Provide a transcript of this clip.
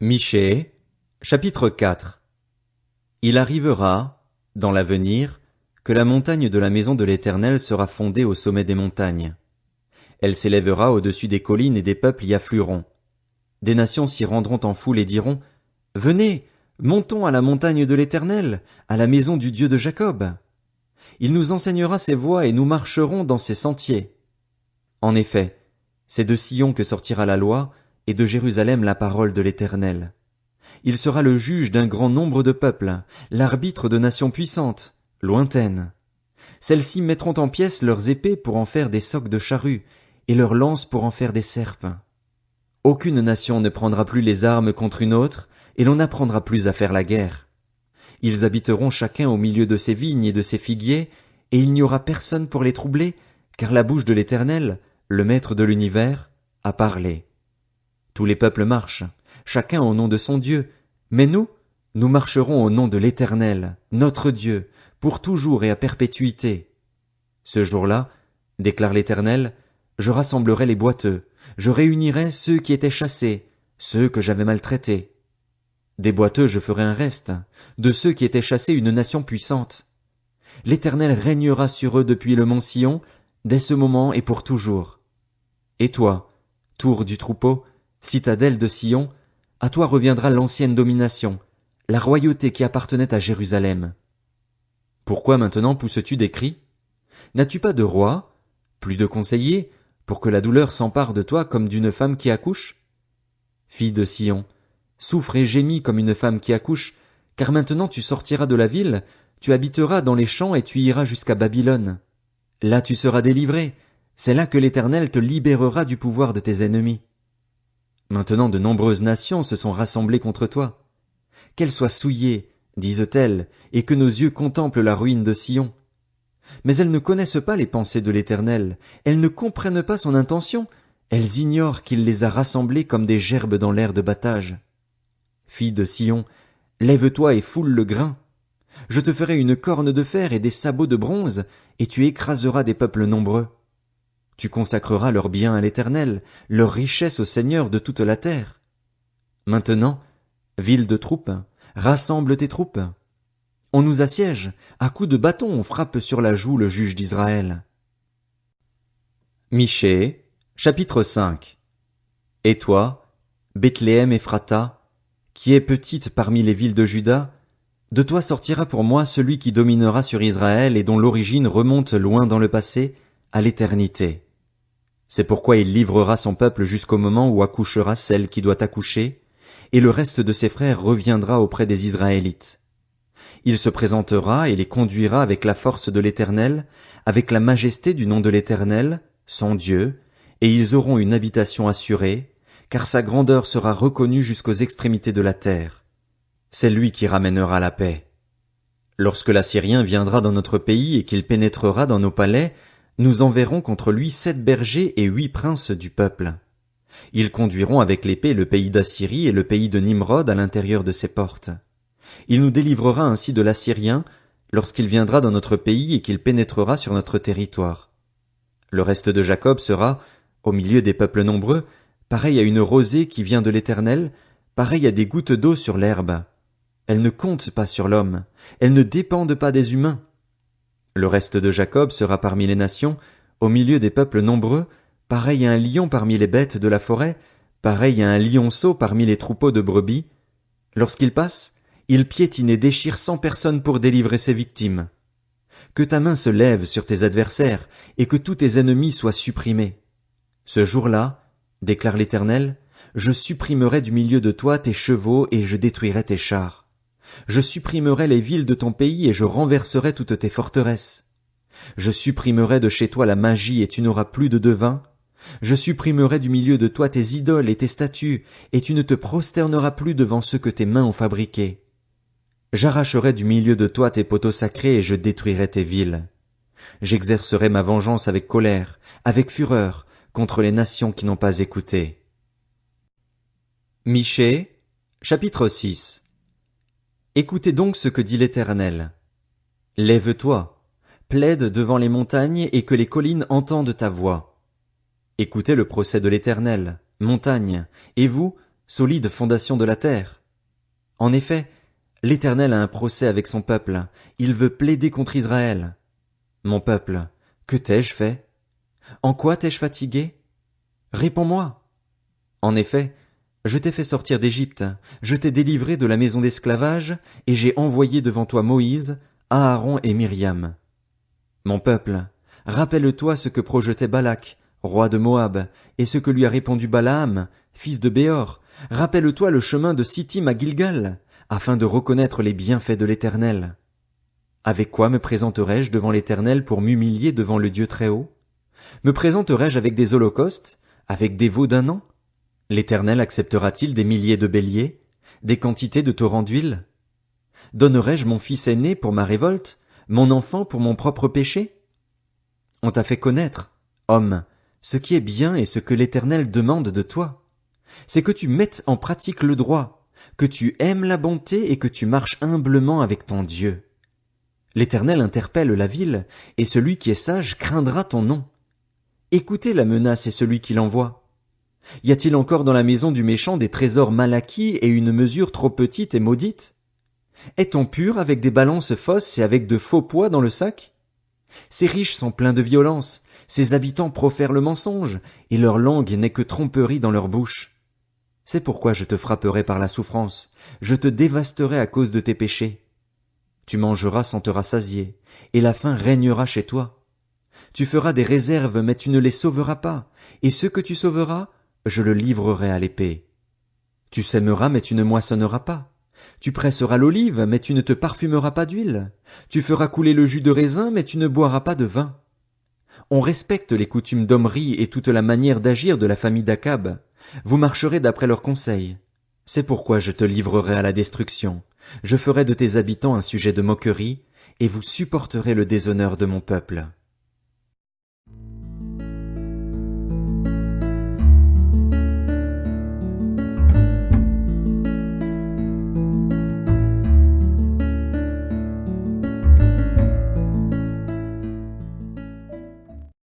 Michée, chapitre 4. Il arrivera, dans l'avenir, que la montagne de la maison de l'Éternel sera fondée au sommet des montagnes. Elle s'élèvera au-dessus des collines et des peuples y afflueront. Des nations s'y rendront en foule et diront, Venez, montons à la montagne de l'Éternel, à la maison du Dieu de Jacob. Il nous enseignera ses voies et nous marcherons dans ses sentiers. En effet, c'est de Sion que sortira la loi, et de Jérusalem la parole de l'Éternel. Il sera le juge d'un grand nombre de peuples, l'arbitre de nations puissantes, lointaines. Celles-ci mettront en pièces leurs épées pour en faire des socs de charrues, et leurs lances pour en faire des serpes. Aucune nation ne prendra plus les armes contre une autre, et l'on n'apprendra plus à faire la guerre. Ils habiteront chacun au milieu de ses vignes et de ses figuiers, et il n'y aura personne pour les troubler, car la bouche de l'Éternel, le Maître de l'univers, a parlé. Tous les peuples marchent, chacun au nom de son Dieu, mais nous marcherons au nom de l'Éternel, notre Dieu, pour toujours et à perpétuité. Ce jour-là, déclare l'Éternel, je rassemblerai les boiteux, je réunirai ceux qui étaient chassés, ceux que j'avais maltraités. Des boiteux je ferai un reste, de ceux qui étaient chassés une nation puissante. L'Éternel régnera sur eux depuis le mont Sion, dès ce moment et pour toujours. Et toi, tour du troupeau, citadelle de Sion, à toi reviendra l'ancienne domination, la royauté qui appartenait à Jérusalem. Pourquoi maintenant pousses-tu des cris? N'as-tu pas de roi, plus de conseillers, pour que la douleur s'empare de toi comme d'une femme qui accouche? Fille de Sion, souffre et gémis comme une femme qui accouche, car maintenant tu sortiras de la ville, tu habiteras dans les champs et tu iras jusqu'à Babylone. Là tu seras délivré, c'est là que l'Éternel te libérera du pouvoir de tes ennemis. Maintenant de nombreuses nations se sont rassemblées contre toi. Qu'elles soient souillées, disent-elles, et que nos yeux contemplent la ruine de Sion. Mais elles ne connaissent pas les pensées de l'Éternel, elles ne comprennent pas son intention, elles ignorent qu'il les a rassemblées comme des gerbes dans l'air de battage. Fille de Sion, lève-toi et foule le grain. Je te ferai une corne de fer et des sabots de bronze, et tu écraseras des peuples nombreux. Tu consacreras leurs biens à l'Éternel, leurs richesses au Seigneur de toute la terre. Maintenant, ville de troupes, rassemble tes troupes. On nous assiège, à coups de bâton on frappe sur la joue le juge d'Israël. Michée, chapitre 5. Et toi, Bethléem Ephrata, qui est petite parmi les villes de Juda, de toi sortira pour moi celui qui dominera sur Israël et dont l'origine remonte loin dans le passé, à l'éternité. C'est pourquoi il livrera son peuple jusqu'au moment où accouchera celle qui doit accoucher, et le reste de ses frères reviendra auprès des Israélites. Il se présentera et les conduira avec la force de l'Éternel, avec la majesté du nom de l'Éternel, son Dieu, et ils auront une habitation assurée, car sa grandeur sera reconnue jusqu'aux extrémités de la terre. C'est lui qui ramènera la paix. Lorsque l'Assyrien viendra dans notre pays et qu'il pénétrera dans nos palais, nous enverrons contre lui 7 bergers et 8 princes du peuple. Ils conduiront avec l'épée le pays d'Assyrie et le pays de Nimrod à l'intérieur de ses portes. Il nous délivrera ainsi de l'Assyrien lorsqu'il viendra dans notre pays et qu'il pénétrera sur notre territoire. Le reste de Jacob sera, au milieu des peuples nombreux, pareil à une rosée qui vient de l'Éternel, pareil à des gouttes d'eau sur l'herbe. Elles ne comptent pas sur l'homme, elles ne dépendent pas des humains. Le reste de Jacob sera parmi les nations, au milieu des peuples nombreux, pareil à un lion parmi les bêtes de la forêt, pareil à un lionceau parmi les troupeaux de brebis. Lorsqu'il passe, il piétine et déchire 100 personnes pour délivrer ses victimes. Que ta main se lève sur tes adversaires, et que tous tes ennemis soient supprimés. Ce jour-là, déclare l'Éternel, je supprimerai du milieu de toi tes chevaux et je détruirai tes chars. Je supprimerai les villes de ton pays et je renverserai toutes tes forteresses. Je supprimerai de chez toi la magie et tu n'auras plus de devins. Je supprimerai du milieu de toi tes idoles et tes statues et tu ne te prosterneras plus devant ceux que tes mains ont fabriqués. J'arracherai du milieu de toi tes poteaux sacrés et je détruirai tes villes. J'exercerai ma vengeance avec colère, avec fureur, contre les nations qui n'ont pas écouté. Michée, chapitre 6. Écoutez donc ce que dit l'Éternel. Lève-toi, plaide devant les montagnes et que les collines entendent ta voix. Écoutez le procès de l'Éternel, montagnes, et vous, solide fondation de la terre. En effet, l'Éternel a un procès avec son peuple, il veut plaider contre Israël. Mon peuple, que t'ai-je fait? En quoi t'ai-je fatigué? Réponds-moi. En effet, je t'ai fait sortir d'Égypte, je t'ai délivré de la maison d'esclavage, et j'ai envoyé devant toi Moïse, Aaron et Myriam. Mon peuple, rappelle-toi ce que projetait Balak, roi de Moab, et ce que lui a répondu Balaam, fils de Béor. Rappelle-toi le chemin de Sittim à Gilgal, afin de reconnaître les bienfaits de l'Éternel. Avec quoi me présenterai-je devant l'Éternel pour m'humilier devant le Dieu Très-Haut? Me présenterai-je avec des holocaustes, avec des veaux d'un an? L'Éternel acceptera-t-il des milliers de béliers, des quantités de torrents d'huile? Donnerai-je mon fils aîné pour ma révolte, mon enfant pour mon propre péché? On t'a fait connaître, homme, ce qui est bien et ce que l'Éternel demande de toi. C'est que tu mettes en pratique le droit, que tu aimes la bonté et que tu marches humblement avec ton Dieu. L'Éternel interpelle la ville, et celui qui est sage craindra ton nom. Écoutez la menace et celui qui l'envoie. Y a-t-il encore dans la maison du méchant des trésors mal acquis et une mesure trop petite et maudite? Est-on pur avec des balances fausses et avec de faux poids dans le sac? Ces riches sont pleins de violence, ces habitants profèrent le mensonge, et leur langue n'est que tromperie dans leur bouche. C'est pourquoi je te frapperai par la souffrance, je te dévasterai à cause de tes péchés. Tu mangeras sans te rassasier, et la faim régnera chez toi. Tu feras des réserves, mais tu ne les sauveras pas, et ce que tu sauveras, je le livrerai à l'épée. Tu sèmeras, mais tu ne moissonneras pas. Tu presseras l'olive, mais tu ne te parfumeras pas d'huile. Tu feras couler le jus de raisin, mais tu ne boiras pas de vin. On respecte les coutumes d'Omri et toute la manière d'agir de la famille d'Akab. Vous marcherez d'après leurs conseils. C'est pourquoi je te livrerai à la destruction. Je ferai de tes habitants un sujet de moquerie, et vous supporterez le déshonneur de mon peuple.